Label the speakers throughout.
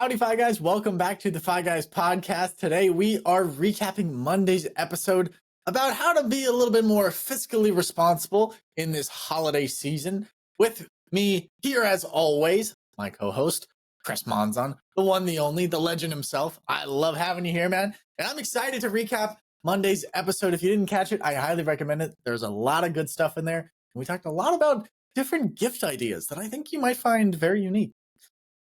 Speaker 1: Howdy, Fi Guys. Welcome back to the Fi Guys podcast. Today, we are recapping Monday's episode about how to be a little bit more fiscally responsible in this holiday season. With me here, as always, my co-host, Chris Monzon, the one, the only, the legend himself. I love having you here, man. And I'm excited to recap Monday's episode. If you didn't catch it, I highly recommend it. There's a lot of good stuff in there. We talked a lot about different gift ideas that I think you might find very unique.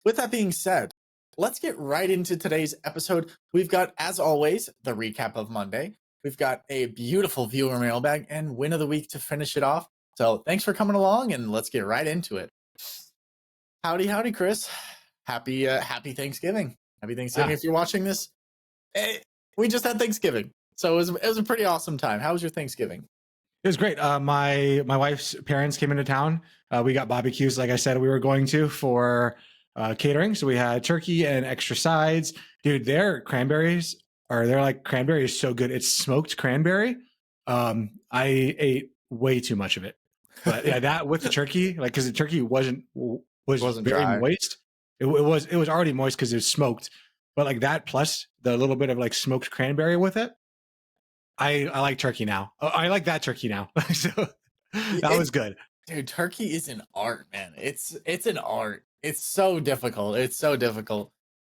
Speaker 1: With that being said, let's get right into today's episode. We've got, as always, the recap of Monday. We've got a beautiful viewer mailbag and win of the week to finish it off. So thanks for coming along, and let's get right into it. Howdy, Chris. Happy Thanksgiving. Happy Thanksgiving. If you're watching this, we just had Thanksgiving. So it was a pretty awesome time. How was your Thanksgiving?
Speaker 2: It was great. My wife's parents came into town. We got barbecues, like I said, we were going to for catering. So we had turkey and extra sides. Dude, their cranberry is so good. It's smoked cranberry. I ate way too much of it. But yeah, that with the turkey, like, because the turkey wasn't very
Speaker 1: dry.
Speaker 2: moist. It was already moist because it was smoked. But like that plus the little bit of like smoked cranberry with it. I like turkey now. I like that turkey now. So that was good.
Speaker 1: Dude, turkey is an art, man. It's an art. It's so difficult.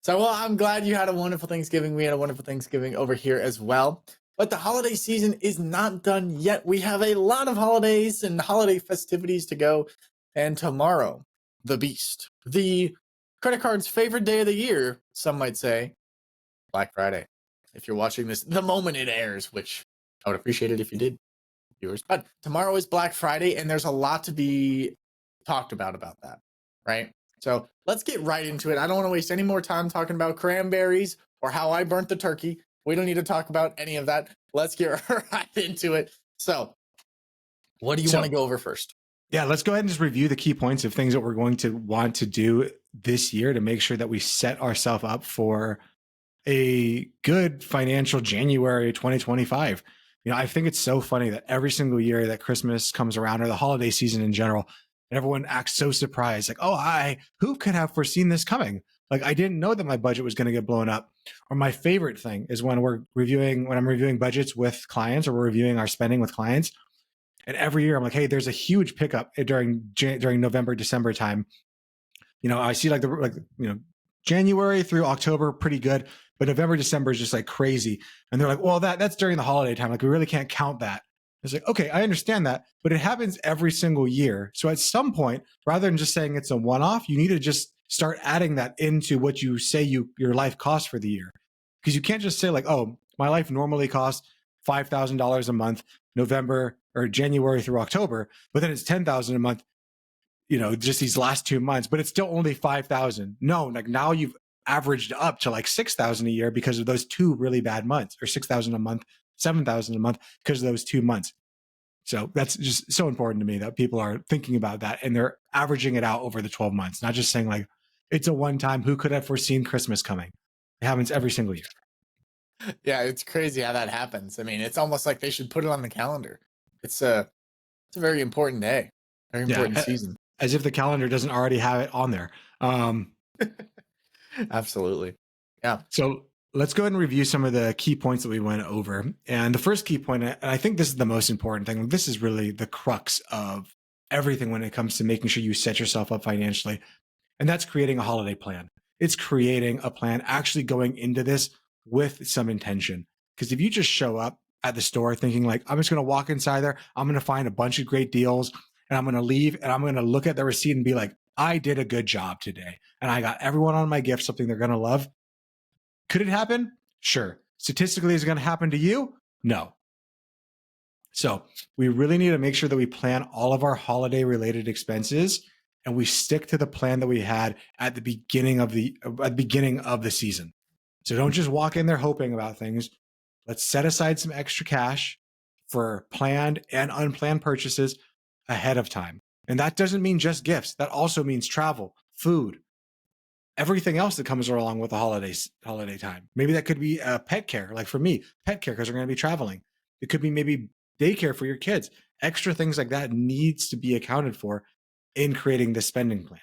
Speaker 1: So, well, I'm glad you had a wonderful Thanksgiving. We had a wonderful Thanksgiving over here as well. But the holiday season is not done yet. We have a lot of holidays and holiday festivities to go. And tomorrow, the beast, the credit card's favorite day of the year, some might say, Black Friday. If you're watching this the moment it airs, which I would appreciate it if you did, viewers. But tomorrow is Black Friday, and there's a lot to be talked about that, right? So let's get right into it. I don't want to waste any more time talking about cranberries or how I burnt the turkey. We don't need to talk about any of that. Let's get right into it. So what do you want to go over first?
Speaker 2: Yeah, let's go ahead and just review the key points of things that we're going to want to do this year to make sure that we set ourselves up for a good financial January 2025. I think it's so funny that every single year that Christmas comes around, or the holiday season in general, and everyone acts so surprised, like, oh, who could have foreseen this coming? Like, I didn't know that my budget was going to get blown up. Or my favorite thing is when I'm reviewing budgets with clients, or we're reviewing our spending with clients. And every year I'm like, hey, there's a huge pickup during November, December time. I see January through October, pretty good. But November, December is just like crazy. And they're like, well, that's during the holiday time. Like, we really can't count that. It's like, okay, I understand that, but it happens every single year. So at some point, rather than just saying it's a one-off, you need to just start adding that into what you say your life costs for the year. Because you can't just say like, oh, my life normally costs $5,000 a month, November or January through October, but then it's $10,000 a month, just these last 2 months, but it's still only 5,000. No, like now you've averaged up to like 6,000 a year because of those 2 really bad months, or 6,000 a month, 7,000 a month because of those 2 months. So that's just so important to me that people are thinking about that and they're averaging it out over the 12 months, not just saying like, it's a one time, who could have foreseen Christmas coming? It happens every single year.
Speaker 1: Yeah, it's crazy how that happens. I mean, it's almost like they should put it on the calendar. It's a very important day, very important season.
Speaker 2: As if the calendar doesn't already have it on there.
Speaker 1: Absolutely. Yeah.
Speaker 2: So let's go ahead and review some of the key points that we went over. And the first key point, and I think this is the most important thing, this is really the crux of everything when it comes to making sure you set yourself up financially. And that's creating a holiday plan. It's creating a plan, actually going into this with some intention. Because if you just show up at the store thinking like, I'm just going to walk inside there, I'm going to find a bunch of great deals, and I'm going to leave and I'm going to look at the receipt and be like, I did a good job today. And I got everyone on my gift something they're going to love. Could it happen? Sure. Statistically, is it going to happen to you? No. So we really need to make sure that we plan all of our holiday related expenses and we stick to the plan that we had at the beginning of the season. So don't just walk in there hoping about things. Let's set aside some extra cash for planned and unplanned purchases ahead of time. And that doesn't mean just gifts. That also means travel, food, everything else that comes along with the holiday time. Maybe that could be pet care. Like for me, pet care, because we're going to be traveling. It could be maybe daycare for your kids. Extra things like that needs to be accounted for in creating the spending plan.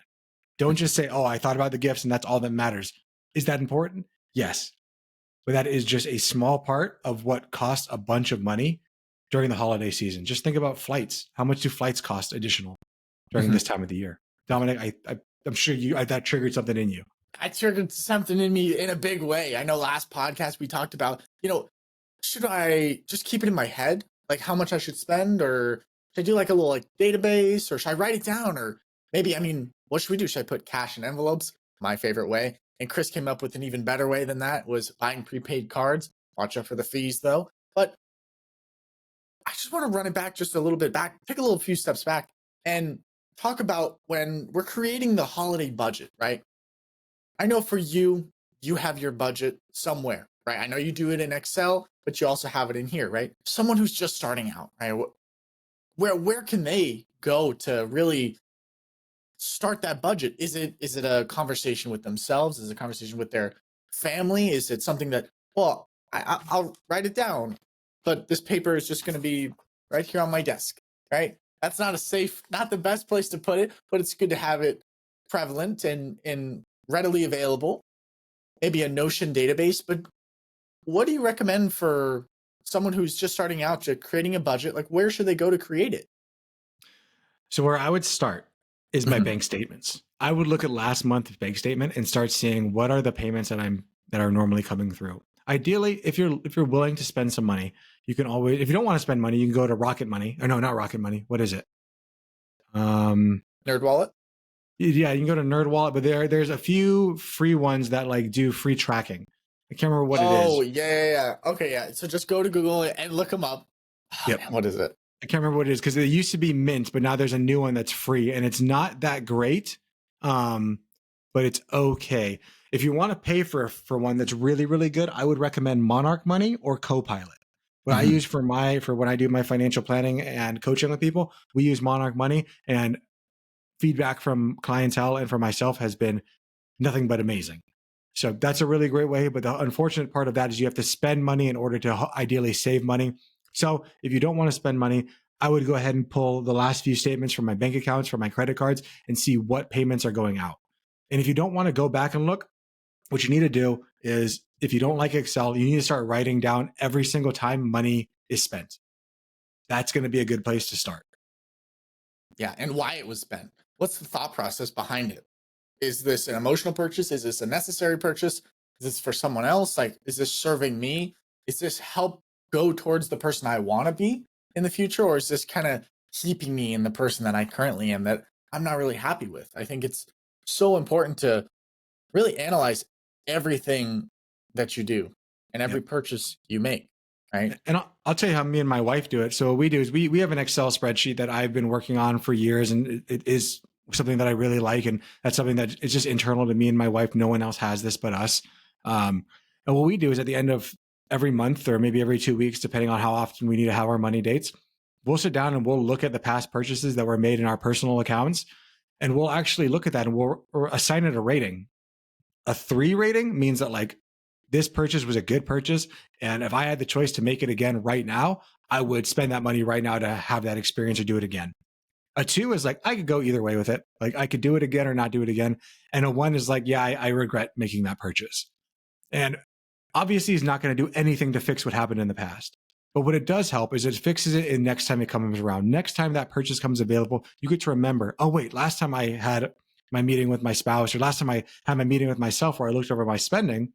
Speaker 2: Don't just say, oh, I thought about the gifts and that's all that matters. Is that important? Yes. But that is just a small part of what costs a bunch of money during the holiday season. Just think about flights. How much do flights cost additional during
Speaker 1: Mhm.
Speaker 2: this time of the year? Dominic, I'm sure that triggered something in you.
Speaker 1: I triggered something in me in a big way. I know last podcast we talked about, should I just keep it in my head, like how much I should spend, or should I do like a little like database, or should I write it down, or maybe, what should we do? Should I put cash in envelopes? My favorite way. And Chris came up with an even better way than that, was buying prepaid cards. Watch out for the fees though. But I just want to run it back just a little bit back, take a little few steps back, and talk about when we're creating the holiday budget, right? I know for you, you have your budget somewhere, right? I know you do it in Excel, but you also have it in here, right? Someone who's just starting out, right? Where can they go to really start that budget? Is it a conversation with themselves? Is it a conversation with their family? Is it something that, well, I'll write it down, but this paper is just going to be right here on my desk, right? That's not the best place to put it, but it's good to have it prevalent and readily available. Maybe a Notion database, but what do you recommend for someone who's just starting out to creating a budget? Like, where should they go to create it?
Speaker 2: So where I would start is my
Speaker 1: Mhm.
Speaker 2: bank statements. I would look at last month's bank statement and start seeing what are the payments that are normally coming through. Ideally, if you're willing to spend some money, you can always, if you don't want to spend money, you can go to Rocket Money. Or no, not Rocket Money. What is it? Um
Speaker 1: Nerd wallet.
Speaker 2: yeah, you can go to NerdWallet, but there's a few free ones that like do free tracking. I can't remember what it
Speaker 1: Oh
Speaker 2: is.
Speaker 1: yeah, yeah, yeah. Okay, yeah. So just go to Google and look them up. Oh,
Speaker 2: Yep.
Speaker 1: man, what is it?
Speaker 2: I can't remember what it is because it used to be Mint, but now there's a new one that's free and it's not that great. Um, but it's okay. If you want to pay for one that's really, really good, I would recommend Monarch Money or Copilot. What I
Speaker 1: Mhm.
Speaker 2: use for when I do my financial planning and coaching with people, we use Monarch Money, and feedback from clientele and for myself has been nothing but amazing. So that's a really great way. But the unfortunate part of that is you have to spend money in order to ideally save money. So if you don't want to spend money, I would go ahead and pull the last few statements from my bank accounts, from my credit cards, and see what payments are going out. And if you don't want to go back and look, what you need to do is, if you don't like Excel, you need to start writing down every single time money is spent. That's going to be a good place to start.
Speaker 1: Yeah, and why it was spent. What's the thought process behind it? Is this an emotional purchase? Is this a necessary purchase? Is this for someone else? Like, is this serving me? Is this help go towards the person I want to be in the future? Or is this kind of keeping me in the person that I currently am that I'm not really happy with? I think it's so important to really analyze everything that you do and every
Speaker 2: Yep.
Speaker 1: purchase you make, right?
Speaker 2: And I'll tell you how me and my wife do it. So what we do is we have an Excel spreadsheet that I've been working on for years, and it is something that I really like, and that's something that is just internal to me and my wife. No one else has this but us. And what we do is, at the end of every month, or maybe every 2 weeks, depending on how often we need to have our money dates, we'll sit down and we'll look at the past purchases that were made in our personal accounts, and we'll actually look at that and we'll assign it a rating. A 3 rating means that, like, this purchase was a good purchase, and if I had the choice to make it again right now, I would spend that money right now to have that experience or do it again. A 2 is like, I could go either way with it. Like, I could do it again or not do it again. And a 1 is like, yeah, I regret making that purchase. And obviously, he's not going to do anything to fix what happened in the past. But what it does help is it fixes it in next time it comes around. Next time that purchase comes available, you get to remember, oh, wait, last time I had my meeting with my spouse, or last time I had my meeting with myself where I looked over my spending,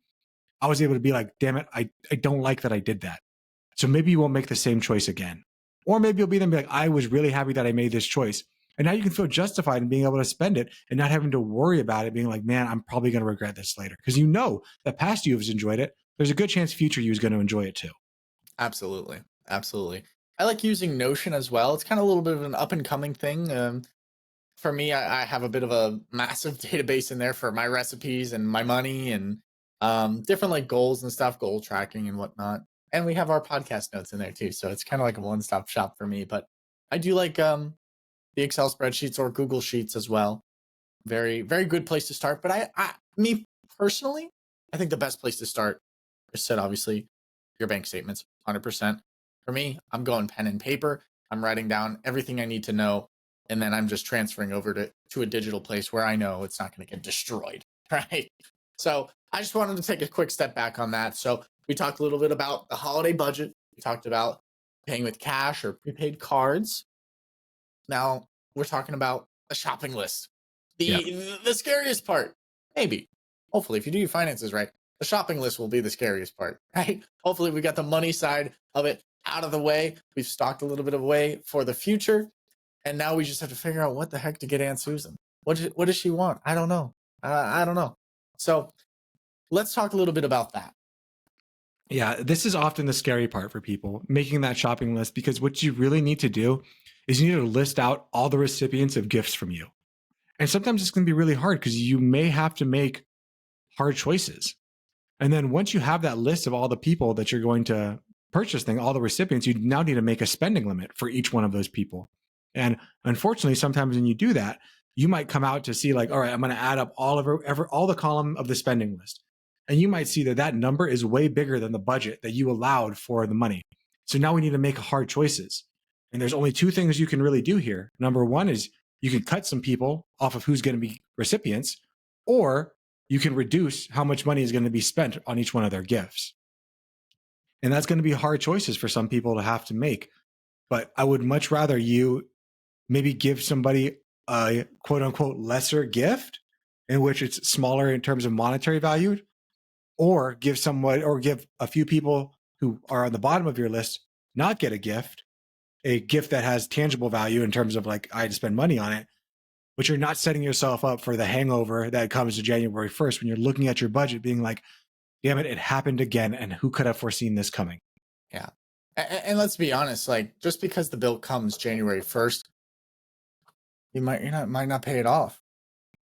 Speaker 2: I was able to be like, damn it, I don't like that I did that. So maybe you won't make the same choice again. Or maybe you'll be then be like, I was really happy that I made this choice. And now you can feel justified in being able to spend it and not having to worry about it, being like, man, I'm probably going to regret this later. Because you know that past you has enjoyed it. There's a good chance future you is going to enjoy it too.
Speaker 1: Absolutely. Absolutely. I like using Notion as well. It's kind of a little bit of an up and coming thing. For me, I have a bit of a massive database in there for my recipes and my money and different like goals and stuff, goal tracking and whatnot. And we have our podcast notes in there too. So it's kind of like a one stop shop for me. But I do like the Excel spreadsheets or Google Sheets as well. Very, very good place to start. But me personally, I think the best place to start is said obviously your bank statements, 100%. For me, I'm going pen and paper. I'm writing down everything I need to know, and then I'm just transferring over to a digital place where I know it's not going to get destroyed, right? So I just wanted to take a quick step back on that. So we talked a little bit about the holiday budget. We talked about paying with cash or prepaid cards. Now we're talking about a shopping list.
Speaker 2: Yeah.
Speaker 1: The scariest part, maybe, hopefully, if you do your finances right, the shopping list will be the scariest part, right? Hopefully, we got the money side of it out of the way. We've stocked a little bit away for the future, and now we just have to figure out what the heck to get Aunt Susan. What does she want? I don't know. I don't know. So let's talk a little bit about that.
Speaker 2: Yeah, this is often the scary part for people, making that shopping list, because what you really need to do is you need to list out all the recipients of gifts from you. And sometimes it's going to be really hard because you may have to make hard choices. And then once you have that list of all the people that you're going to purchase thing, all the recipients, you now need to make a spending limit for each one of those people. And unfortunately, sometimes when you do that, you might come out to see like, all right, I'm going to add up all the column of the spending list. And you might see that that number is way bigger than the budget that you allowed for the money. So now we need to make hard choices. And there's only two things you can really do here. Number one is you can cut some people off of who's going to be recipients, or you can reduce how much money is going to be spent on each one of their gifts. And that's going to be hard choices for some people to have to make. But I would much rather you maybe give somebody a quote unquote lesser gift in which it's smaller in terms of monetary value, or give a few people who are on the bottom of your list not get a gift that has tangible value in terms of like, I had to spend money on it, but you're not setting yourself up for the hangover that comes to January 1st when you're looking at your budget being like, damn it, it happened again. And who could have foreseen this coming?
Speaker 1: Yeah. And let's be honest, like just because the bill comes January 1st, you might not pay it off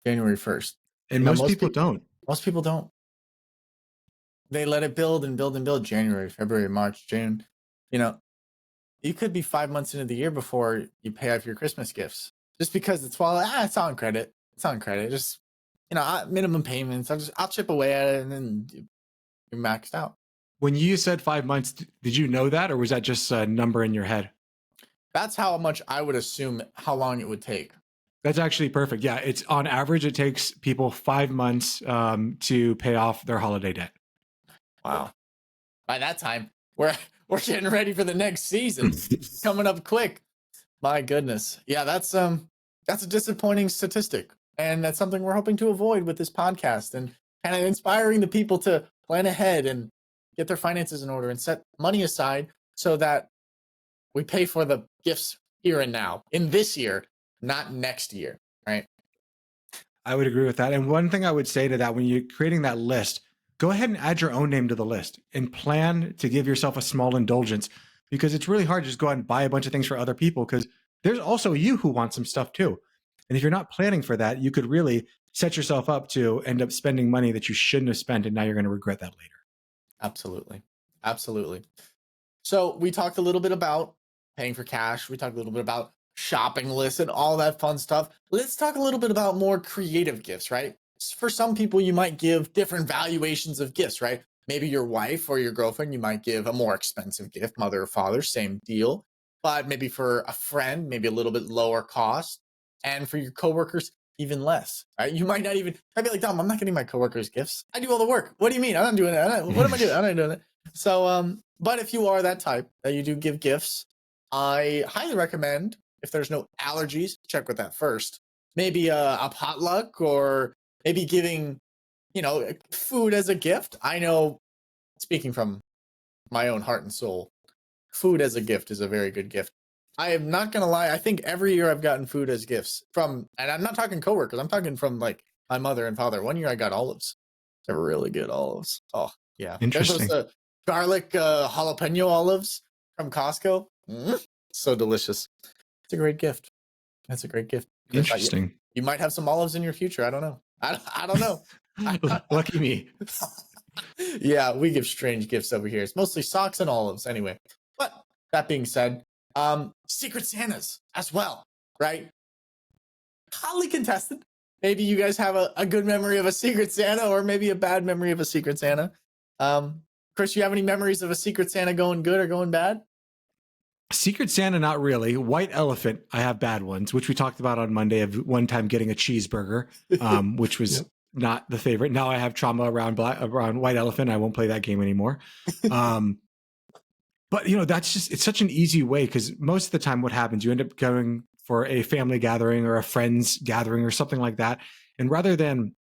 Speaker 1: January 1st.
Speaker 2: And most people don't.
Speaker 1: Most people don't. They let it build and build and build January, February, March, June. You could be 5 months into the year before you pay off your Christmas gifts. Just because it's it's on credit. It's on credit. Just minimum payments. I'll chip away at it, and then you're maxed out.
Speaker 2: When you said 5 months, did you know that, or was that just a number in your head?
Speaker 1: That's how much I would assume how long it would take.
Speaker 2: That's actually perfect. Yeah, it's on average, it takes people 5 months to pay off their holiday debt.
Speaker 1: Wow. By that time, we're getting ready for the next season. Coming up quick. My goodness. Yeah, that's a disappointing statistic. And that's something we're hoping to avoid with this podcast, and kind of inspiring the people to plan ahead and get their finances in order and set money aside so that we pay for the gifts here and now in this year, not next year, right?
Speaker 2: I would agree with that. And one thing I would say to that, when you're creating that list, go ahead and add your own name to the list and plan to give yourself a small indulgence, because it's really hard to just go out and buy a bunch of things for other people, because there's also you who want some stuff too. And if you're not planning for that, you could really set yourself up to end up spending money that you shouldn't have spent, and now you're going to regret that later.
Speaker 1: Absolutely. Absolutely. So we talked a little bit about paying for cash. We talked a little bit about shopping lists and all that fun stuff. Let's talk a little bit about more creative gifts, right? For some people, you might give different valuations of gifts, right? Maybe your wife or your girlfriend, you might give a more expensive gift, mother or father, same deal. But maybe for a friend, maybe a little bit lower cost. And for your coworkers, even less, right? You might not even, I'd be like, Dom, I'm not getting my coworkers gifts. I do all the work. What do you mean? I'm not doing it. What am I doing? I'm not doing it. So, but if you are that type that you do give gifts, I highly recommend, if there's no allergies, check with that first. Maybe a potluck, or maybe giving, food as a gift. I know, speaking from my own heart and soul, food as a gift is a very good gift. I am not going to lie. I think every year I've gotten food as gifts and I'm not talking coworkers. I'm talking from like my mother and father. One year I got olives. They're really good olives. Oh, yeah.
Speaker 2: Interesting.
Speaker 1: There's those garlic jalapeno olives from Costco. So delicious. It's a great gift. That's a great gift.
Speaker 2: Interesting.
Speaker 1: You might have some olives in your future. I don't know. I don't know.
Speaker 2: Lucky me.
Speaker 1: Yeah, we give strange gifts over here. It's mostly socks and olives anyway. But that being said, Secret Santas as well, right? Hotly contested. Maybe you guys have a good memory of a Secret Santa, or maybe a bad memory of a Secret Santa. Chris, you have any memories of a Secret Santa going good or going bad?
Speaker 2: Secret Santa, not really. White Elephant, I have bad ones, which we talked about on Monday, of one time getting a cheeseburger, which was not the favorite. Now I have trauma around White Elephant. I won't play that game anymore. Um, but that's just it's such an easy way because most of the time, what happens, you end up going for a family gathering or a friends gathering or something like that, and rather than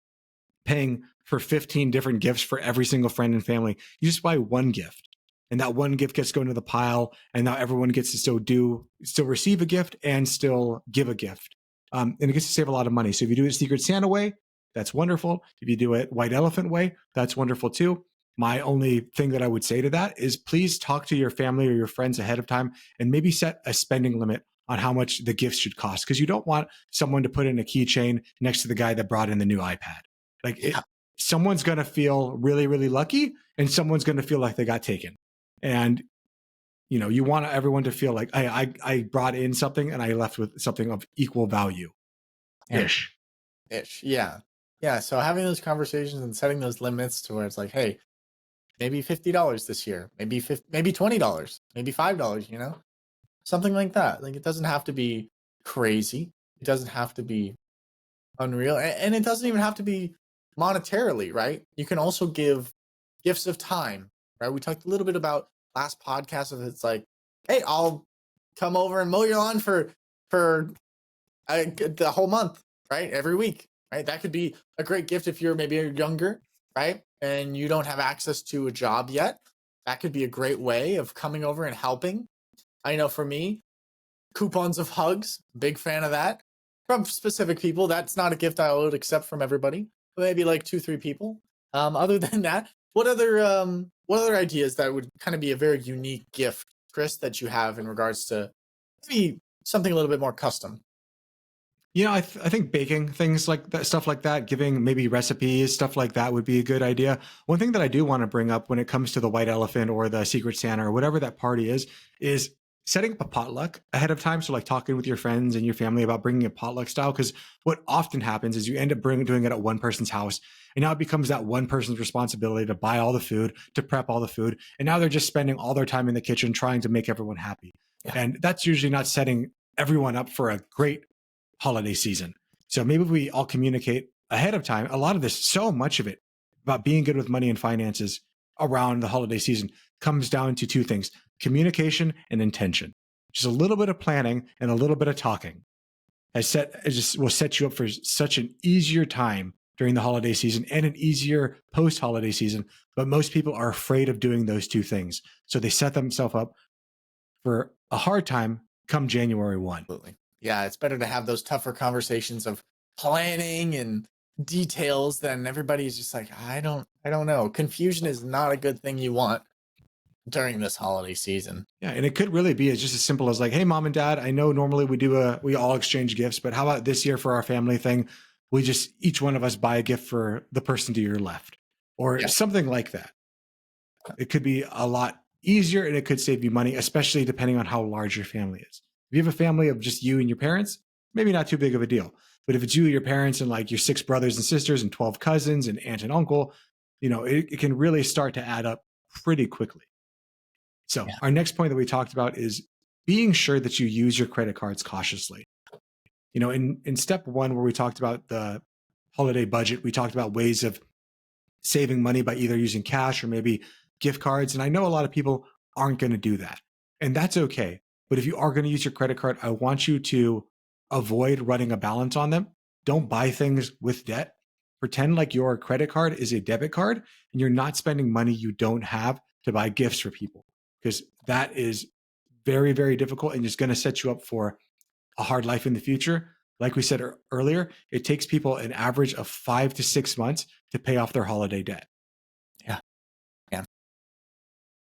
Speaker 2: paying for 15 different gifts for every single friend and family, you just buy one gift. And that one gift gets to go into the pile, and now everyone gets to still receive a gift and still give a gift. And it gets to save a lot of money. So if you do it Secret Santa way, that's wonderful. If you do it White Elephant way, that's wonderful too. My only thing that I would say to that is please talk to your family or your friends ahead of time and maybe set a spending limit on how much the gifts should cost, because you don't want someone to put in a keychain next to the guy that brought in the new iPad. Like
Speaker 1: Yeah.
Speaker 2: someone's going to feel really, really lucky, and someone's going to feel like they got taken. And you want everyone to feel like I brought in something and I left with something of equal value.
Speaker 1: Yeah.
Speaker 2: Ish.
Speaker 1: Yeah. Yeah. So having those conversations and setting those limits to where it's like, hey, maybe $50 this year, maybe $20, maybe $5, something like that. Like, it doesn't have to be crazy. It doesn't have to be unreal. And it doesn't even have to be monetarily, right? You can also give gifts of time, right? We talked a little bit about last podcast of it's like, hey, I'll come over and mow your lawn for the whole month, right? Every week, right? That could be a great gift if you're younger, right? And you don't have access to a job yet. That could be a great way of coming over and helping. I know for me, coupons of hugs, big fan of that. From specific people, that's not a gift I would accept from everybody, but maybe like 2-3 people. Other than that, what other ideas that would kind of be a very unique gift, Chris, that you have in regards to maybe something a little bit more custom?
Speaker 2: I think baking things like that, stuff like that, giving maybe recipes, stuff like that would be a good idea. One thing that I do want to bring up when it comes to the White Elephant or the Secret Santa or whatever that party is setting up a potluck ahead of time. So like talking with your friends and your family about bringing a potluck style. Because what often happens is you end up doing it at one person's house. And now it becomes that one person's responsibility to buy all the food, to prep all the food. And now they're just spending all their time in the kitchen trying to make everyone happy.
Speaker 1: Yeah.
Speaker 2: And that's usually not setting everyone up for a great holiday season. So maybe if we all communicate ahead of time, a lot of this, so much of it about being good with money and finances around the holiday season comes down to two things: communication and intention. Just a little bit of planning and a little bit of talking will set you up for such an easier time during the holiday season and an easier post holiday season. But most people are afraid of doing those two things. So they set themselves up for a hard time come January 1.
Speaker 1: Absolutely. Yeah, it's better to have those tougher conversations of planning and details than everybody's just like, I don't know. Confusion is not a good thing you want during this holiday season.
Speaker 2: Yeah, and it could really be just as simple as like, "Hey, mom and dad, I know normally we all exchange gifts, but how about this year for our family thing? We just each one of us buy a gift for the person to your left," or
Speaker 1: Yeah.
Speaker 2: something like that. It could be a lot easier and it could save you money, especially depending on how large your family is. If you have a family of just you and your parents, maybe not too big of a deal. But if it's you, your parents, and like your 6 brothers and sisters and 12 cousins and aunt and uncle, it can really start to add up pretty quickly. So,
Speaker 1: Yeah.
Speaker 2: our next point that we talked about is being sure that you use your credit cards cautiously. In step 1, where we talked about the holiday budget, we talked about ways of saving money by either using cash or maybe gift cards. And I know a lot of people aren't going to do that. And that's okay. But if you are going to use your credit card, I want you to avoid running a balance on them. Don't buy things with debt. Pretend like your credit card is a debit card and you're not spending money you don't have to buy gifts for people, because that is very, very difficult and just going to set you up for a hard life in the future. Like we said earlier, it takes people an average of 5 to 6 months to pay off their holiday debt.
Speaker 1: Yeah. Yeah.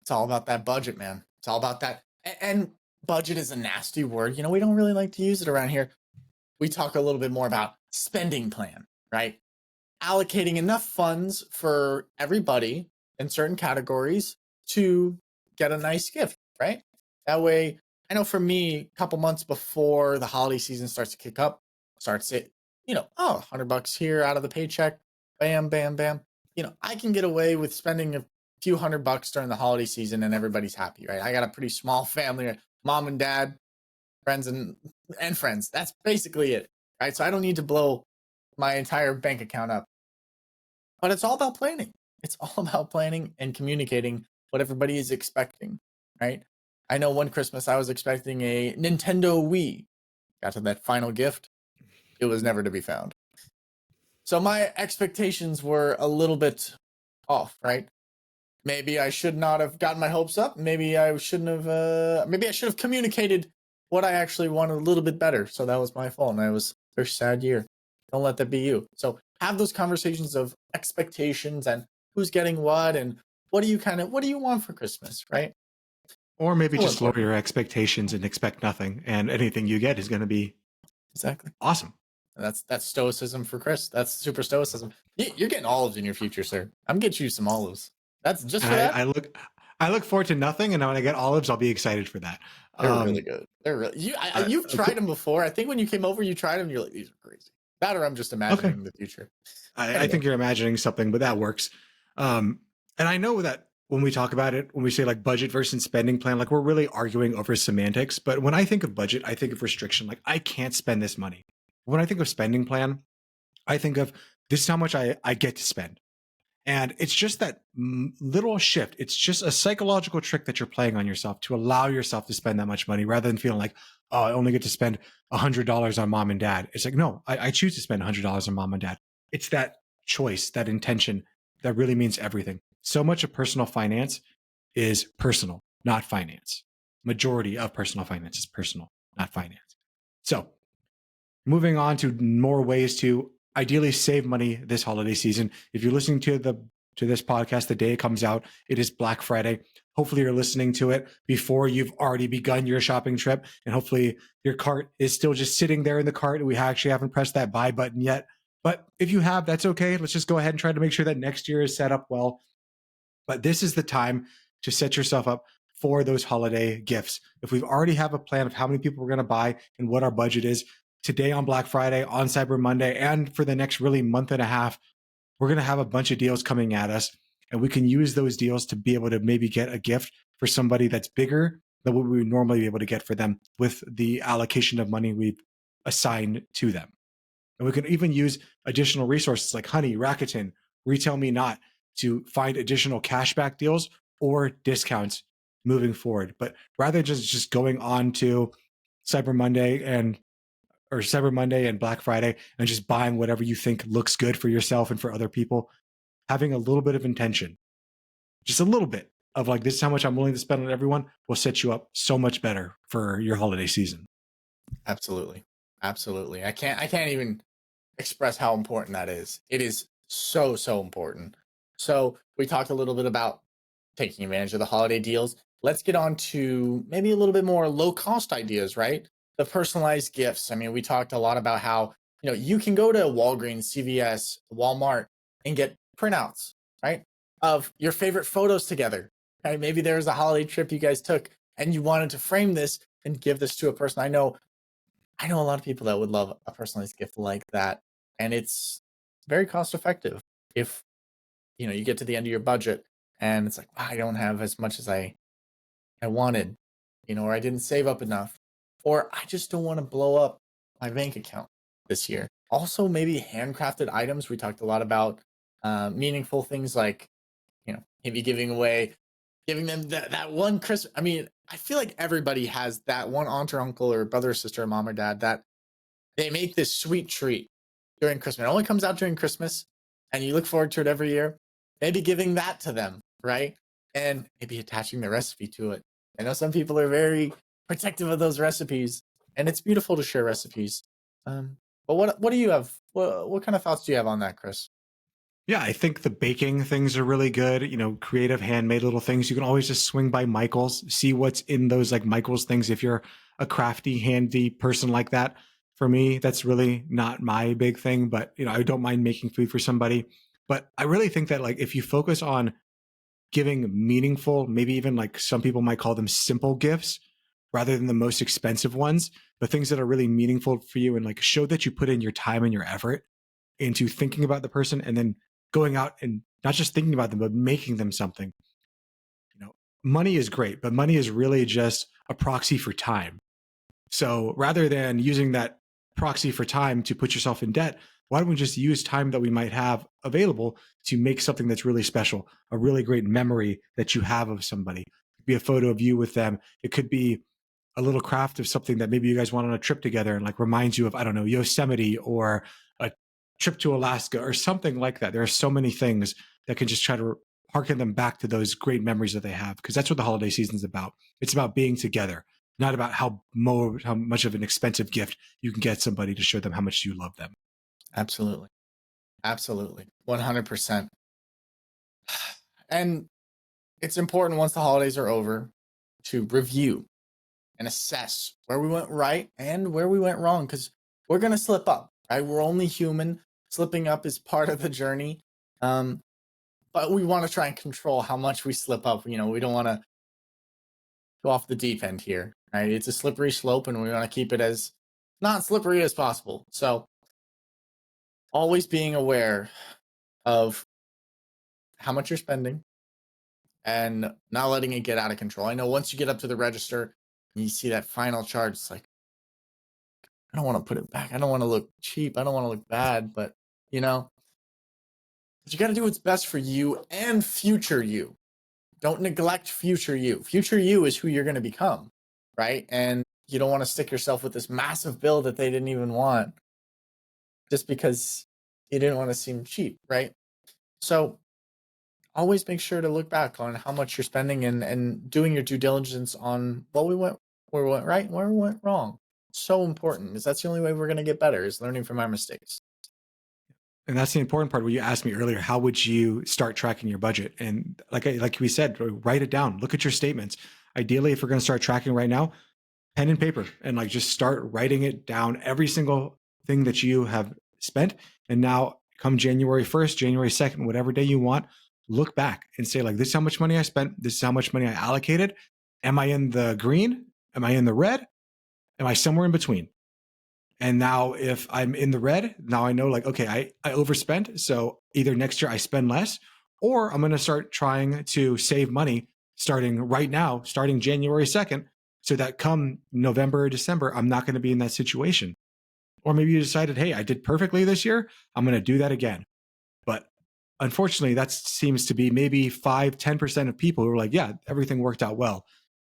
Speaker 1: It's all about that budget, man. It's all about that. And budget is a nasty word. We don't really like to use it around here. We talk a little bit more about spending plan, right? Allocating enough funds for everybody in certain categories to get a nice gift, right? That way, I know for me, a couple months before the holiday season starts to kick up, starts it, $100 here out of the paycheck, bam, bam, bam. I can get away with spending a few $100 during the holiday season and everybody's happy, right? I got a pretty small family, right? Mom and dad, friends and friends. That's basically it, right? So I don't need to blow my entire bank account up. But it's all about planning. It's all about planning and communicating what everybody is expecting, right? I know one Christmas I was expecting a Nintendo Wii. Got to that final gift, it was never to be found. So my expectations were a little bit off, right? Maybe I should not have gotten my hopes up. Maybe I shouldn't have. Maybe I should have communicated what I actually wanted a little bit better. So that was my fault, and I was a very sad year. Don't let that be you. So have those conversations of expectations and who's getting what and what do you want for Christmas, right?
Speaker 2: Or maybe
Speaker 1: So
Speaker 2: just lower
Speaker 1: important.
Speaker 2: your expectations and expect nothing, and anything you get is going to be
Speaker 1: Exactly.
Speaker 2: awesome.
Speaker 1: That's stoicism for Chris. That's super stoicism. You're getting olives in your future, sir. I'm getting you some olives. That's just
Speaker 2: And
Speaker 1: for that.
Speaker 2: I look forward to nothing, and when I get olives, I'll be excited for that.
Speaker 1: They're really good. They're really you've tried them before. I think when you came over, you tried them. You're like, these are crazy. That or I'm just
Speaker 2: Okay,
Speaker 1: imagining the future.
Speaker 2: I
Speaker 1: Anyway,
Speaker 2: think you're imagining something, but that works. And I know that when we talk about it, when we say like budget versus spending plan, like we're really arguing over semantics. But when I think of budget, I think of restriction. Like I can't spend this money. When I think of spending plan, I think of this is how much I get to spend. And it's just that little shift. It's just a psychological trick that you're playing on yourself to allow yourself to spend that much money rather than feeling like, oh, I only get to spend $100 on mom and dad. It's like, no, I choose to spend $100 on mom and dad. It's that choice, that intention that really means everything. So much of personal finance is personal, not finance. Majority of personal finance is personal, not finance. So moving on to more ways to ideally save money this holiday season. If you're listening to this podcast the day it comes out, it is Black Friday. Hopefully you're listening to it before you've already begun your shopping trip, and hopefully your cart is still just sitting there in the cart and we actually haven't pressed that buy button yet. But if you have, that's okay. Let's just go ahead and try to make sure that next year is set up well. But this is the time to set yourself up for those holiday gifts. If we've already have a plan of how many people we're going to buy and what our budget is, today on Black Friday, on Cyber Monday, and for the next really month and a half, we're going to have a bunch of deals coming at us. And we can use those deals to be able to maybe get a gift for somebody that's bigger than what we would normally be able to get for them with the allocation of money we've assigned to them. And we can even use additional resources like Honey, Rakuten, Retail Me Not to find additional cashback deals or discounts moving forward. But rather than just going on to Cyber Monday and Black Friday and just buying whatever you think looks good for yourself and for other people, having a little bit of intention, just a little bit of like, this is how much I'm willing to spend on everyone will set you up so much better for your holiday season.
Speaker 1: absolutely, absolutely. I can't even express how important that is. It is so important. So we talked a little bit about taking advantage of the holiday deals. Let's get on to maybe a little bit more low cost ideas, right? The personalized gifts. I mean, we talked a lot about how, you can go to Walgreens, CVS, Walmart and get printouts, right? Of your favorite photos together. Right? Maybe there was a holiday trip you guys took and you wanted to frame this and give this to a person. I know a lot of people that would love a personalized gift like that. And it's very cost effective if you get to the end of your budget and it's like, wow, I don't have as much as I wanted, or I didn't save up enough, or I just don't want to blow up my bank account this year. Also, maybe handcrafted items. We talked a lot about meaningful things like, maybe giving them that one Christmas. I mean, I feel like everybody has that one aunt or uncle or brother or sister or mom or dad that they make this sweet treat during Christmas. It only comes out during Christmas, and you look forward to it every year. Maybe giving that to them, right? And maybe attaching the recipe to it. I know some people are very protective of those recipes, and it's beautiful to share recipes. But what do you have? What kind of thoughts do you have on that, Chris?
Speaker 2: Yeah, I think the baking things are really good. Creative handmade little things. You can always just swing by Michael's, see what's in those like Michael's things if you're a crafty, handy person like that. For me, that's really not my big thing, but I don't mind making food for somebody. But I really think that like if you focus on giving meaningful, maybe even like some people might call them simple gifts rather than the most expensive ones, but things that are really meaningful for you and like show that you put in your time and your effort into thinking about the person and then going out and not just thinking about them, but making them something. Money is great, but money is really just a proxy for time. So rather than using that proxy for time to put yourself in debt, why don't we just use time that we might have available to make something that's really special, a really great memory that you have of somebody? It could be a photo of you with them. It could be a little craft of something that maybe you guys went on a trip together and like reminds you of, I don't know, Yosemite or a trip to Alaska or something like that. There are so many things that can just try to harken them back to those great memories that they have, because that's what the holiday season is about. It's about being together, not about how much of an expensive gift you can get somebody to show them how much you love them.
Speaker 1: Absolutely. Absolutely. 100%. And it's important once the holidays are over to review and assess where we went right and where we went wrong, because we're going to slip up, right? We're only human. Slipping up is part of the journey. But we want to try and control how much we slip up. We don't want to go off the deep end here, right? It's a slippery slope and we want to keep it as not slippery as possible. So always being aware of how much you're spending and not letting it get out of control. I know once you get up to the register and you see that final charge, it's like, I don't want to put it back. I don't want to look cheap. I don't want to look bad, but you got to do what's best for you and future you. Don't neglect future you. Future you is who you're going to become, right? And you don't want to stick yourself with this massive bill that they didn't even want just because you didn't want to seem cheap, right? So always make sure to look back on how much you're spending and doing your due diligence on where we went right and where we went wrong. So important, because that's the only way we're going to get better, is learning from our mistakes.
Speaker 2: And that's the important part. Where you asked me earlier, how would you start tracking your budget? And like we said, write it down. Look at your statements. Ideally, if we're going to start tracking right now, pen and paper, and like just start writing it down, every single thing that you have spent. And now come January 1st, January 2nd, whatever day you want, look back and say like, this is how much money I spent. This is how much money I allocated. Am I in the green? Am I in the red? Am I somewhere in between? And now if I'm in the red, now I know like, okay, I overspent. So either next year I spend less, or I'm going to start trying to save money starting right now, starting January 2nd, so that come November or December, I'm not going to be in that situation. Or maybe you decided, hey, I did perfectly this year. I'm going to do that again. But unfortunately, that seems to be maybe 5-10% of people who are like, yeah, everything worked out well.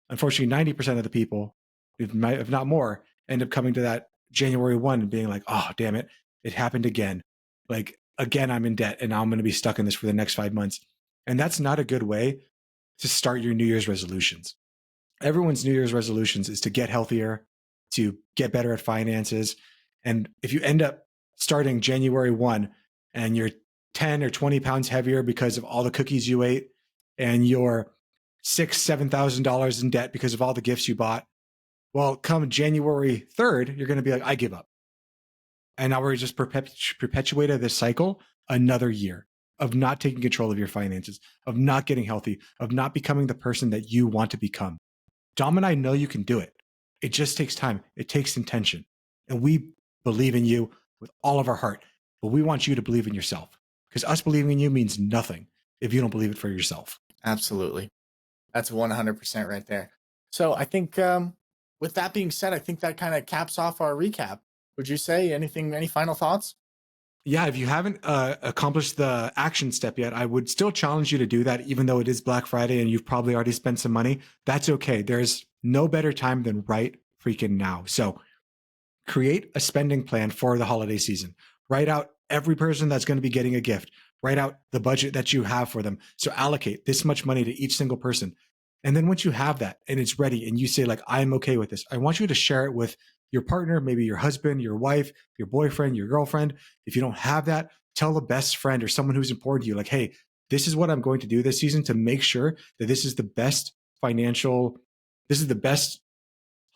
Speaker 2: Unfortunately, 90% of the people, if not more, end up coming to that January 1 and being like, oh, damn it, it happened again. Like, again, I'm in debt and now I'm going to be stuck in this for the next 5 months. And that's not a good way to start your New Year's resolutions. Everyone's New Year's resolutions is to get healthier, to get better at finances. And if you end up starting January 1 and you're 10 or 20 pounds heavier because of all the cookies you ate, and you're $7,000 in debt because of all the gifts you bought, well, come January 3rd, you're going to be like, I give up. And now we're just perpetuated this cycle another year of not taking control of your finances, of not getting healthy, of not becoming the person that you want to become. Dom and I know you can do it. It just takes time. It takes intention. And we believe in you with all of our heart, but we want you to believe in yourself, because us believing in you means nothing if you don't believe it for yourself.
Speaker 1: Absolutely. That's 100% right there. So I think with that being said, I think that kind of caps off our recap. Would you say any final thoughts?
Speaker 2: Yeah, if you haven't accomplished the action step yet, I would still challenge you to do that, even though it is Black Friday and you've probably already spent some money. That's okay. There's no better time than right freaking now. So create a spending plan for the holiday season. Write out every person that's going to be getting a gift. Write out the budget that you have for them. So allocate this much money to each single person. And then once you have that and it's ready and you say like, I'm okay with this, I want you to share it with your partner, maybe your husband, your wife, your boyfriend, your girlfriend. If you don't have that, tell a best friend or someone who's important to you, like, hey, this is what I'm going to do this season to make sure that this is the best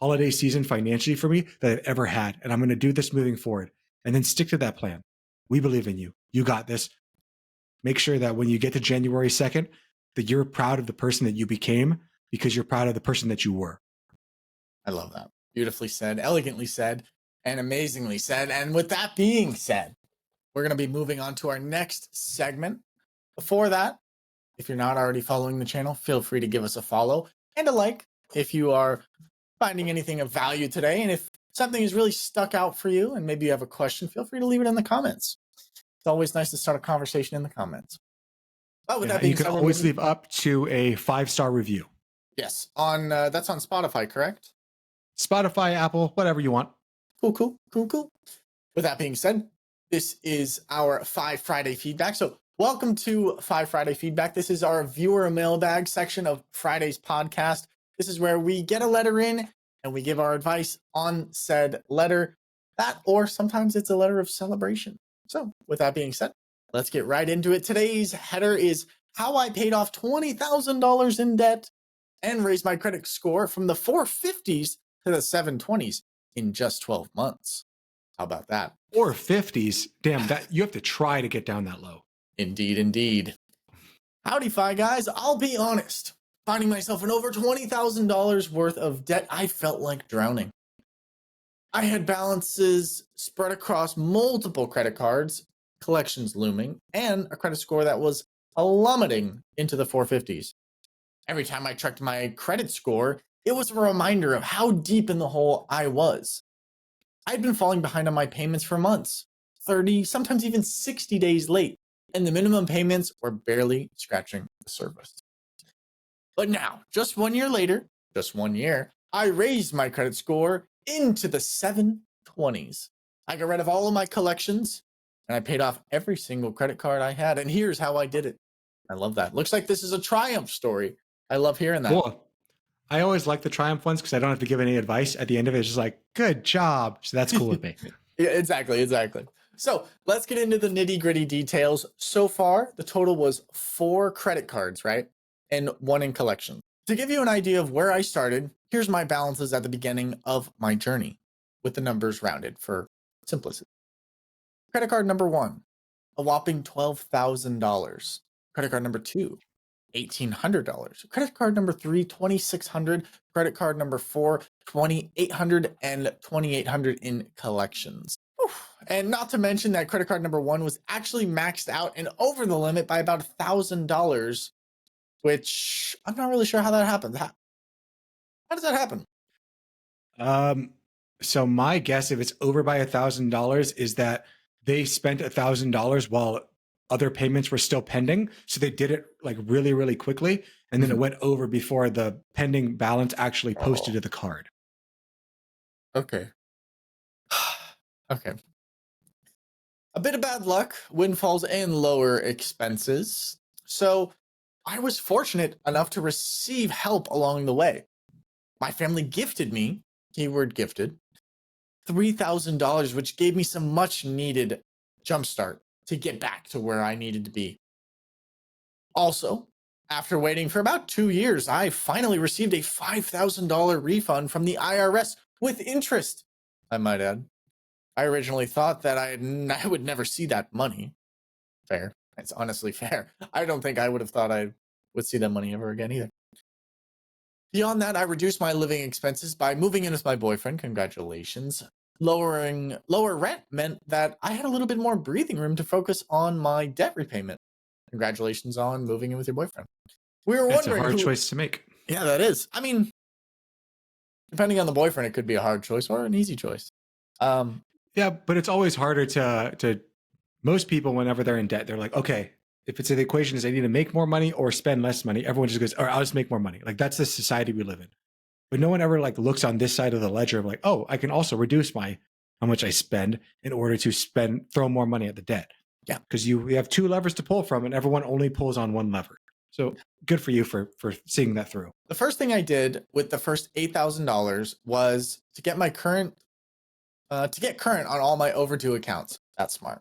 Speaker 2: holiday season financially for me that I've ever had. And I'm going to do this moving forward, and then stick to that plan. We believe in you. You got this. Make sure that when you get to January 2nd, that you're proud of the person that you became, because you're proud of the person that you were.
Speaker 1: I love that. Beautifully said, elegantly said, and amazingly said. And with that being said, we're going to be moving on to our next segment. Before that, if you're not already following the channel, feel free to give us a follow and a like if you are finding anything of value today. And if something has really stuck out for you and maybe you have a question, feel free to leave it in the comments. It's always nice to start a conversation in the comments. But with
Speaker 2: Yeah,
Speaker 1: that
Speaker 2: and you
Speaker 1: being
Speaker 2: can
Speaker 1: said, we're
Speaker 2: always
Speaker 1: moving.
Speaker 2: leave up to a 5-star review.
Speaker 1: Yes, on that's on Spotify, correct?
Speaker 2: Spotify, Apple, whatever you want.
Speaker 1: Cool. With that being said, this is our 5 Friday feedback. So welcome to 5 Friday feedback. This is our viewer mailbag section of Friday's podcast. This is where we get a letter in and we give our advice on said letter. That, or sometimes it's a letter of celebration. So with that being said, let's get right into it. Today's header is how I paid off $20,000 in debt and raised my credit score from the 450s to the 720s in just 12 months. How about that?
Speaker 2: Or 50s. Damn, that you have to try to get down that low.
Speaker 1: Indeed. Howdy, Fi Guys. I'll be honest. Finding myself in over $20,000 worth of debt, I felt like drowning. I had balances spread across multiple credit cards, collections looming, and a credit score that was plummeting into the 450s. Every time I checked my credit score, it was a reminder of how deep in the hole I was. I'd been falling behind on my payments for months, 30, sometimes even 60 days late, and the minimum payments were barely scratching the surface. But now, just 1 year later, just 1 year, I raised my credit score into the 720s. I got rid of all of my collections, and I paid off every single credit card I had, and here's how I did it. I love that. Looks like this is a triumph story. I love hearing that.
Speaker 2: Cool. I always like the triumph ones because I don't have to give any advice. At the end of it, it's just like, good job. So that's cool with me.
Speaker 1: Yeah, exactly. So let's get into the nitty gritty details. So far, the total was 4 credit cards, right? And 1 in collection. To give you an idea of where I started, here's my balances at the beginning of my journey with the numbers rounded for simplicity. Credit card number 1, a whopping $12,000. Credit card number 2, $1,800. Credit card number 3, $2,600. Credit card number 4, $2,800, and $2,800 in collections. And not to mention that credit card number 1 was actually maxed out and over the limit by about $1,000, which I'm not really sure how that happens. How does that happen?
Speaker 2: So my guess, if it's over by $1,000, is that they spent $1,000 while other payments were still pending. So they did it like really, really quickly. And then it went over before the pending balance actually posted to the card.
Speaker 1: Okay. Okay. A bit of bad luck, windfalls, and lower expenses. So I was fortunate enough to receive help along the way. My family gifted me, keyword gifted, $3,000, which gave me some much needed jumpstart to get back to where I needed to be. Also, after waiting for about 2 years, I finally received a $5,000 refund from the IRS with interest, I might add. I originally thought that I would never see that money. Fair. It's honestly fair. I don't think I would have thought I would see that money ever again either. Beyond that, I reduced my living expenses by moving in with my boyfriend. Congratulations. Lower rent meant that I had a little bit more breathing room to focus on my debt repayment. Congratulations on moving in with your boyfriend. We were
Speaker 2: That's a
Speaker 1: wondering
Speaker 2: hard choice to make.
Speaker 1: Yeah, that is. I mean, depending on the boyfriend, it could be a hard choice or an easy choice.
Speaker 2: Yeah, but it's always harder to most people whenever they're in debt, they're like, okay, if it's the equation is I need to make more money or spend less money, everyone just goes, all right, I'll just make more money. Like that's the society we live in. But no one ever like looks on this side of the ledger of like, oh, I can also reduce how much I spend in order to throw more money at the debt.
Speaker 1: Yeah.
Speaker 2: Because you have 2 levers to pull from and everyone only pulls on 1 lever. So good for you for seeing that through.
Speaker 1: The first thing I did with the first $8,000 was to get current on all my overdue accounts. That's smart.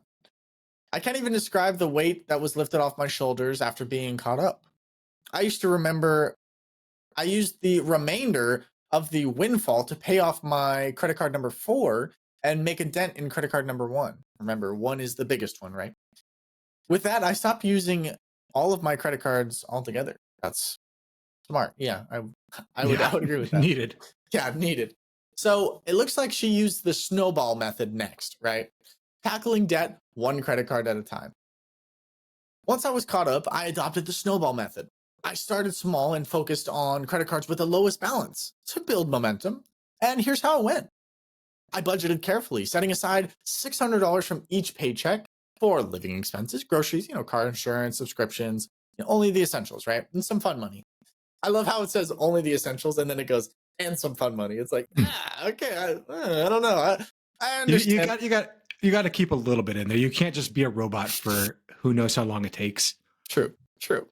Speaker 1: I can't even describe the weight that was lifted off my shoulders after being caught up. I used to remember I used the remainder of the windfall to pay off my credit card number 4 and make a dent in credit card number 1. Remember, 1 is the biggest one, right? With that, I stopped using all of my credit cards altogether. That's smart. Yeah, I would agree with that.
Speaker 2: Needed.
Speaker 1: Yeah, needed. So it looks like she used the snowball method next, right? Tackling debt 1 credit card at a time. Once I was caught up, I adopted the snowball method. I started small and focused on credit cards with the lowest balance to build momentum. And here's how it went. I budgeted carefully, setting aside $600 from each paycheck for living expenses, groceries, car insurance, subscriptions, only the essentials, right? And some fun money. I love how it says only the essentials and then it goes, and some fun money. It's like, okay, I don't know. I
Speaker 2: You
Speaker 1: understand.
Speaker 2: got you got to keep a little bit in there. You can't just be a robot for who knows how long it takes.
Speaker 1: True, true.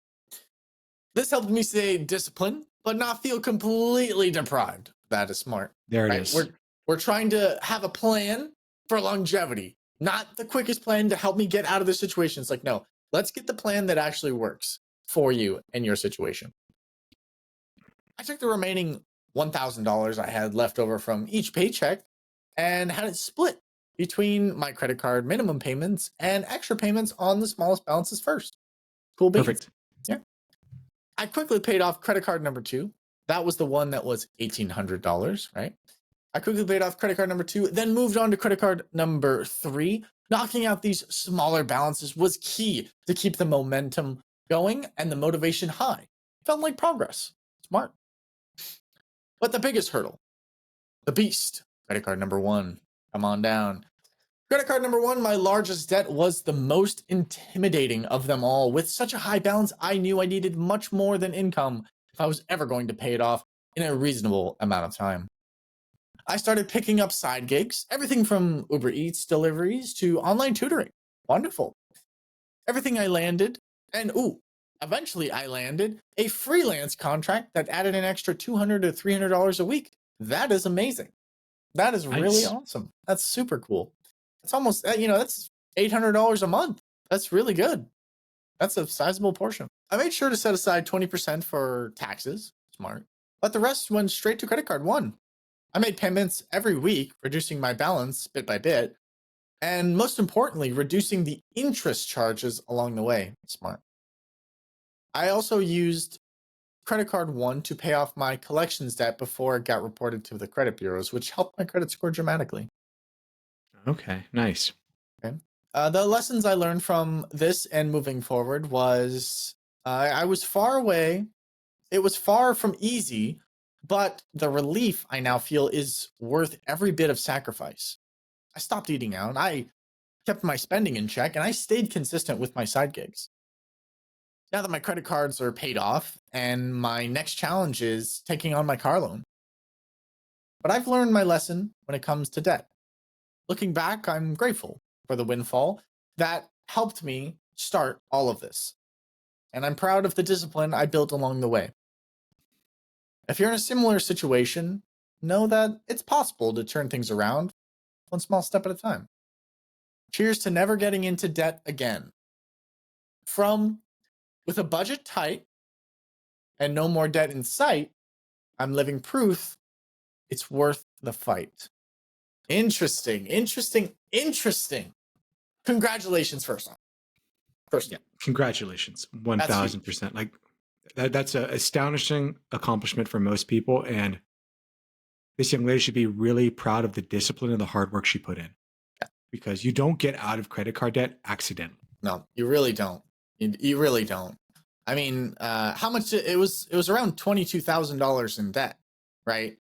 Speaker 1: This helped me stay disciplined, but not feel completely deprived. That is smart.
Speaker 2: There it
Speaker 1: Right?
Speaker 2: is.
Speaker 1: We're trying to have a plan for longevity, not the quickest plan to help me get out of this situation. It's like, no, let's get the plan that actually works for you and your situation. I took the remaining $1,000 I had left over from each paycheck and had it split between my credit card minimum payments and extra payments on the smallest balances first. Cool beans.
Speaker 2: Perfect.
Speaker 1: Yeah. I quickly paid off credit card number 2. That was the one that was $1,800, right? I quickly paid off credit card number 2, then moved on to credit card number 3. Knocking out these smaller balances was key to keep the momentum going and the motivation high. Felt like progress. Smart. But the biggest hurdle, the beast, credit card number 1. Come on down. Credit card number 1, my largest debt, was the most intimidating of them all. With such a high balance, I knew I needed much more than income if I was ever going to pay it off in a reasonable amount of time. I started picking up side gigs, everything from Uber Eats deliveries to online tutoring. Wonderful. Everything I landed, and eventually I landed a freelance contract that added an extra $200 to $300 a week. That is amazing. That is really
Speaker 2: Nice.
Speaker 1: awesome. That's super cool. It's almost, that's $800 a month. That's really good. That's a sizable portion. I made sure to set aside 20% for taxes. Smart. But the rest went straight to credit card 1. I made payments every week, reducing my balance bit by bit, and most importantly, reducing the interest charges along the way. Smart. I also used credit card 1 to pay off my collections debt before it got reported to the credit bureaus, which helped my credit score dramatically.
Speaker 2: Okay, nice.
Speaker 1: Okay. The lessons I learned from this and moving forward was I was far away. It was far from easy, but the relief I now feel is worth every bit of sacrifice. I stopped eating out. I kept my spending in check and I stayed consistent with my side gigs. Now that my credit cards are paid off and my next challenge is taking on my car loan. But I've learned my lesson when it comes to debt. Looking back, I'm grateful for the windfall that helped me start all of this. And I'm proud of the discipline I built along the way. If you're in a similar situation, know that it's possible to turn things around one small step at a time. Cheers to never getting into debt again. From with a budget tight and no more debt in sight, I'm living proof it's worth the fight. Interesting. Congratulations, first off.
Speaker 2: Yeah, congratulations,
Speaker 1: That's huge.
Speaker 2: 1000%. Like that's an astonishing accomplishment for most people, and this young lady should be really proud of the discipline and the hard work she put in.
Speaker 1: Yeah.
Speaker 2: Because you don't get out of credit card debt accidentally.
Speaker 1: No, you really don't. You really don't. I mean, how much it was around $22,000 in debt, right?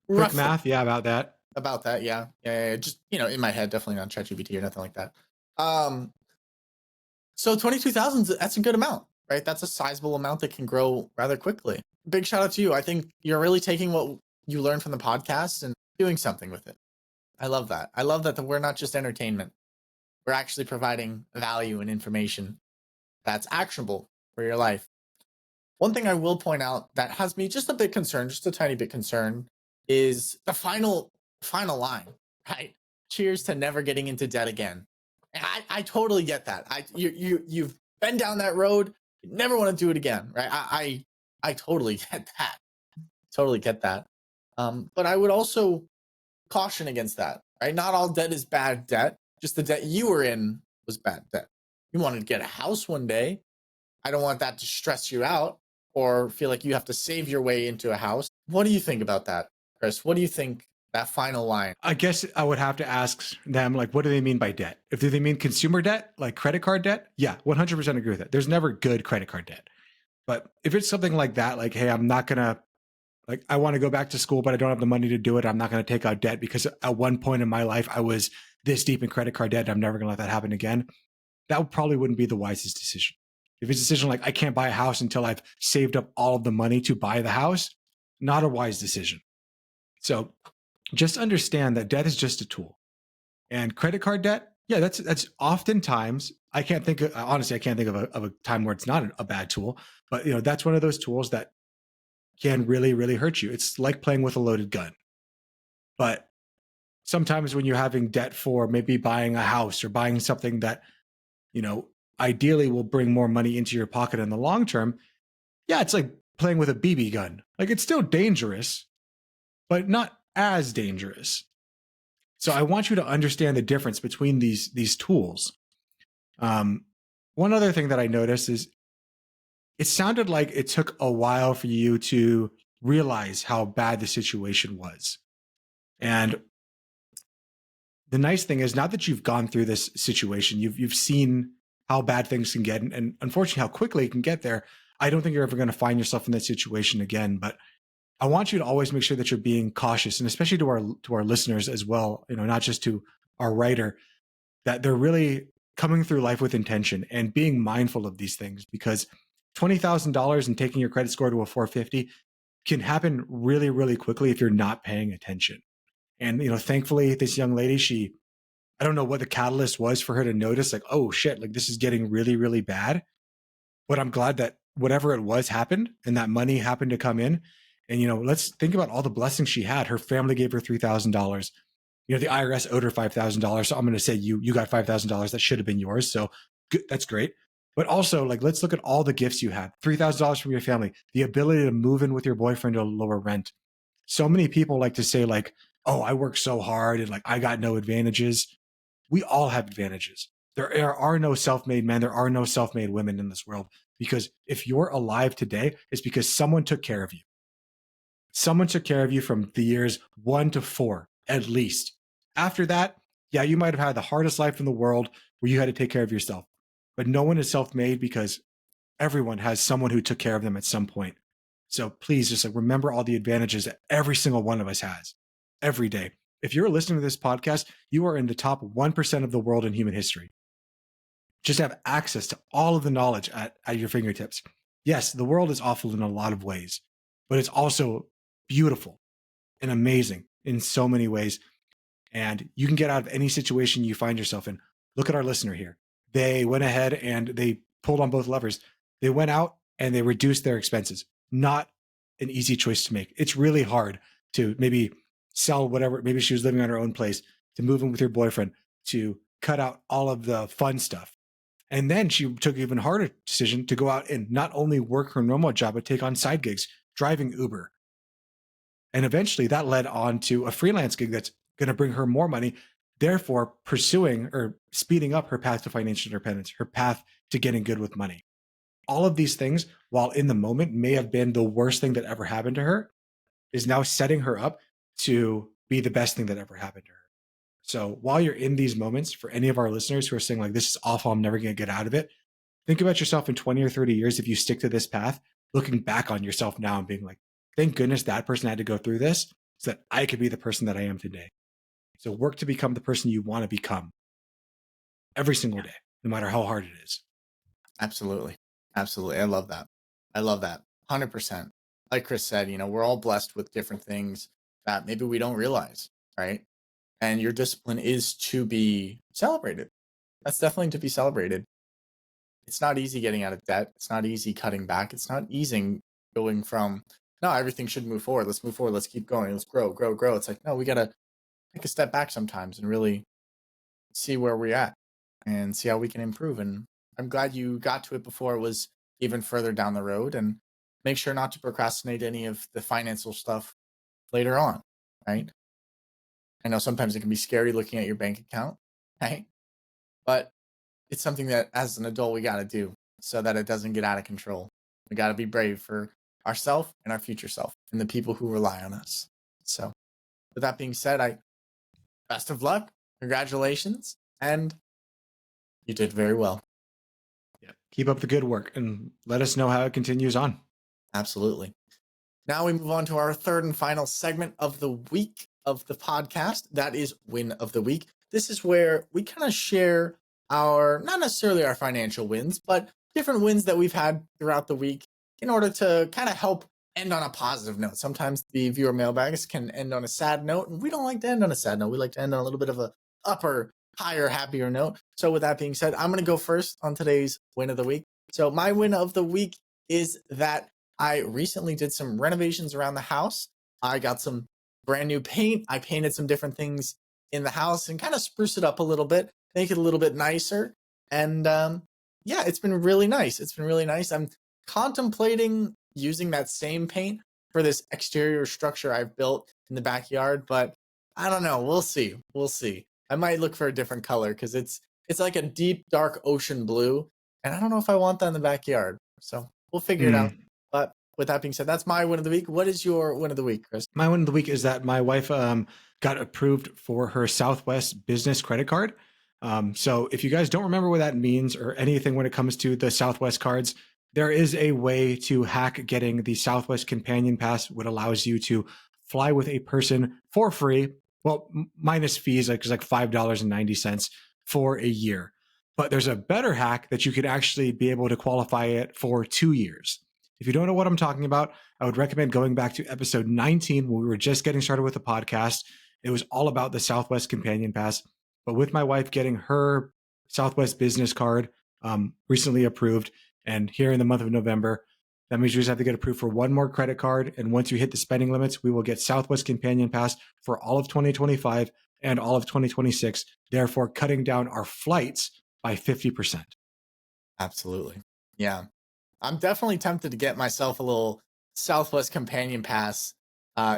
Speaker 2: Quick
Speaker 1: Roughly.
Speaker 2: math, yeah, about that.
Speaker 1: About that, yeah. Just in my head, definitely not ChatGPT or nothing like that. So 22,000, that's a good amount, right? That's a sizable amount that can grow rather quickly. Big shout out to you. I think you're really taking what you learned from the podcast and doing something with it. I love that. I love that we're not just entertainment. We're actually providing value and information that's actionable for your life. One thing I will point out that has me just a bit concerned, just a tiny bit concerned, is the final line, right? Cheers to never getting into debt again. And I totally get that. You've been down that road, you never want to do it again, right? I totally get that. Totally get that. But I would also caution against that, right? Not all debt is bad debt. Just the debt you were in was bad debt. You wanted to get a house one day. I don't want that to stress you out or feel like you have to save your way into a house. What do you think about that, Chris? What do you think that final line?
Speaker 2: I guess I would have to ask them, like, what do they mean by debt? If do they mean consumer debt, like credit card debt? Yeah, 100% agree with that. There's never good credit card debt. But if it's something like that, like, hey, I'm not going to Like, I want to go back to school, but I don't have the money to do it. I'm not going to take out debt because at one point in my life, I was this deep in credit card debt. And I'm never going to let that happen again. That probably wouldn't be the wisest decision. If it's a decision like I can't buy a house until I've saved up all of the money to buy the house, not a wise decision. So just understand that debt is just a tool. And credit card debt, yeah, that's oftentimes I can't think of, honestly, I can't think of a time where it's not a bad tool, but that's one of those tools that can really, really hurt you. It's like playing with a loaded gun. But sometimes when you're having debt for maybe buying a house or buying something that, you know, ideally will bring more money into your pocket in the long term, yeah, it's like playing with a BB gun. Like, it's still dangerous, but not as dangerous. So I want you to understand the difference between these tools. One other thing that I noticed is it sounded like it took a while for you to realize how bad the situation was. And the nice thing is, now that you've gone through this situation, you've seen how bad things can get, and unfortunately how quickly it can get there. I don't think you're ever going to find yourself in that situation again. But I want you to always make sure that you're being cautious, and especially to our listeners as well. Not just to our writer, that they're really coming through life with intention and being mindful of these things, because $20,000 and taking your credit score to a 450 can happen really, really quickly if you're not paying attention. And thankfully, this young lady, I don't know what the catalyst was for her to notice, like, oh shit, like this is getting really, really bad. But I'm glad that whatever it was happened and that money happened to come in. And let's think about all the blessings she had. Her family gave her $3,000. The IRS owed her $5,000. So I'm going to say you got $5,000 that should have been yours. So good, that's great. But also, like, let's look at all the gifts you had. $3,000 from your family, the ability to move in with your boyfriend to lower rent. So many people like to say, like, oh, I work so hard and like I got no advantages. We all have advantages. There are no self-made men. There are no self-made women in this world, because if you're alive today, it's because someone took care of you. Someone took care of you from the years 1 to 4, at least. After that, yeah, you might have had the hardest life in the world where you had to take care of yourself. But no one is self-made, because everyone has someone who took care of them at some point. So please just like remember all the advantages that every single one of us has every day. If you're listening to this podcast, you are in the top 1% of the world in human history. Just have access to all of the knowledge at your fingertips. Yes, the world is awful in a lot of ways, but it's also beautiful and amazing in so many ways. And you can get out of any situation you find yourself in. Look at our listener here. They went ahead and they pulled on both levers. They went out and they reduced their expenses. Not an easy choice to make. It's really hard to maybe sell whatever. Maybe she was living on her own place, to move in with her boyfriend, to cut out all of the fun stuff. And then she took an even harder decision to go out and not only work her normal job, but take on side gigs, driving Uber. And eventually that led on to a freelance gig that's going to bring her more money, therefore pursuing or speeding up her path to financial independence, her path to getting good with money. All of these things, while in the moment may have been the worst thing that ever happened to her, is now setting her up to be the best thing that ever happened to her. So while you're in these moments, for any of our listeners who are saying like, this is awful, I'm never going to get out of it, think about yourself in 20 or 30 years. If you stick to this path, looking back on yourself now and being like, thank goodness that person had to go through this so that I could be the person that I am today. So work to become the person you want to become every single day, no matter how hard it is.
Speaker 1: Absolutely. Absolutely. I love that. I love that. 100%. Like Chris said, we're all blessed with different things that maybe we don't realize, right? And your discipline is to be celebrated. That's definitely to be celebrated. It's not easy getting out of debt. It's not easy cutting back. It's not easy going from, no, everything should move forward. Let's move forward. Let's keep going. Let's grow, grow, grow. It's like, no, we got to take a step back sometimes and really see where we're at and see how we can improve. And I'm glad you got to it before it was even further down the road, and make sure not to procrastinate any of the financial stuff later on, right? I know sometimes it can be scary looking at your bank account, right? But it's something that as an adult we got to do so that it doesn't get out of control. We got to be brave for ourselves and our future self and the people who rely on us. So with that being said, best of luck, congratulations, and you did very well.
Speaker 2: Yeah. Keep up the good work and let us know how it continues on.
Speaker 1: Absolutely. Now we move on to our third and final segment of the week of the podcast. That is Win of the Week. This is where we kind of share our, not necessarily our financial wins, but different wins that we've had throughout the week in order to kind of help end on a positive note. Sometimes the viewer mailbags can end on a sad note, and we don't like to end on a sad note. We like to end on a little bit of a upper, higher, happier note. So with that being said, I'm going to go first on today's Win of the Week. So my win of the week is that I recently did some renovations around the house. I got some brand new paint. I painted some different things in the house and kind of spruce it up a little bit, make it a little bit nicer. And yeah, it's been really nice. It's been really nice. I'm contemplating using that same paint for this exterior structure I've built in the backyard, but I don't know. We'll see. We'll see. I might look for a different color because it's like a deep, dark ocean blue, and I don't know if I want that in the backyard. So we'll figure it out. But with that being said, that's my win of the week. What is your win of the week, Chris?
Speaker 2: My win of the week is that my wife got approved for her Southwest business credit card. So if you guys don't remember what that means or anything when it comes to the Southwest cards, there is a way to hack getting the Southwest Companion Pass, which allows you to fly with a person for free. Well, minus fees, like it's like $5.90 for a year. But there's a better hack that you could actually be able to qualify it for 2 years. If you don't know what I'm talking about, I would recommend going back to episode 19 when we were just getting started with the podcast. It was all about the Southwest Companion Pass. But with my wife getting her Southwest business card recently approved, and here in the month of November, that means you just have to get approved for one more credit card. And once you hit the spending limits, we will get Southwest Companion Pass for all of 2025 and all of 2026, therefore cutting down our flights by 50%.
Speaker 1: Absolutely. Yeah. I'm definitely tempted to get myself a little Southwest Companion Pass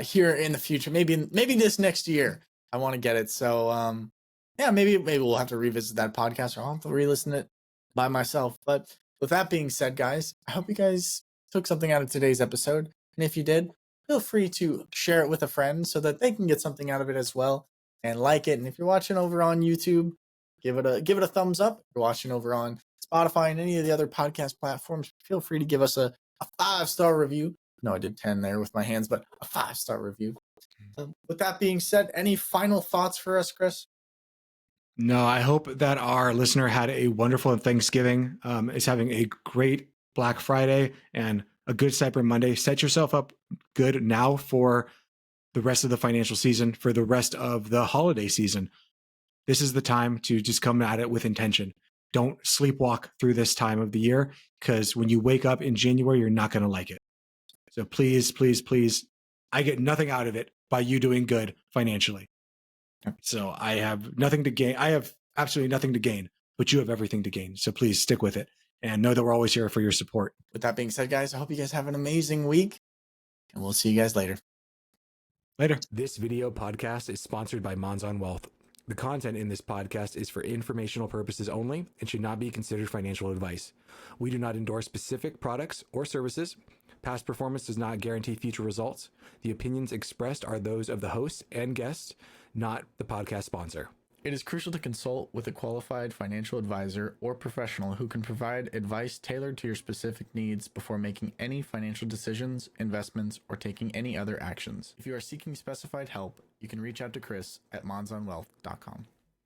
Speaker 1: here in the future. Maybe this next year I want to get it. So yeah, maybe we'll have to revisit that podcast, or I'll have to re-listen it by myself. But with that being said, guys, I hope you guys took something out of today's episode. And if you did, feel free to share it with a friend so that they can get something out of it as well and like it. And if you're watching over on YouTube, give it a thumbs up. If you're watching over on Spotify and any of the other podcast platforms, feel free to give us a 5-star review. No, I did 10 there with my hands, but a 5-star review. With that being said, any final thoughts for us, Chris?
Speaker 2: No, I hope that our listener had a wonderful Thanksgiving, is having a great Black Friday and a good Cyber Monday. Set yourself up good now for the rest of the financial season, for the rest of the holiday season. This is the time to just come at it with intention. Don't sleepwalk through this time of the year, because when you wake up in January, you're not going to like it. So please, please, please, I get nothing out of it by you doing good financially. So I have nothing to gain. I have absolutely nothing to gain, but you have everything to gain. So please stick with it and know that we're always here for your support.
Speaker 1: With that being said, guys, I hope you guys have an amazing week, and we'll see you guys later.
Speaker 2: Later.
Speaker 3: This video podcast is sponsored by Monzon Wealth. The content in this podcast is for informational purposes only and should not be considered financial advice. We do not endorse specific products or services. Past performance does not guarantee future results. The opinions expressed are those of the host and guests, not the podcast sponsor.
Speaker 1: It is crucial to consult with a qualified financial advisor or professional who can provide advice tailored to your specific needs before making any financial decisions, investments, or taking any other actions. If you are seeking specified help, you can reach out to Chris at monzonwealth.com.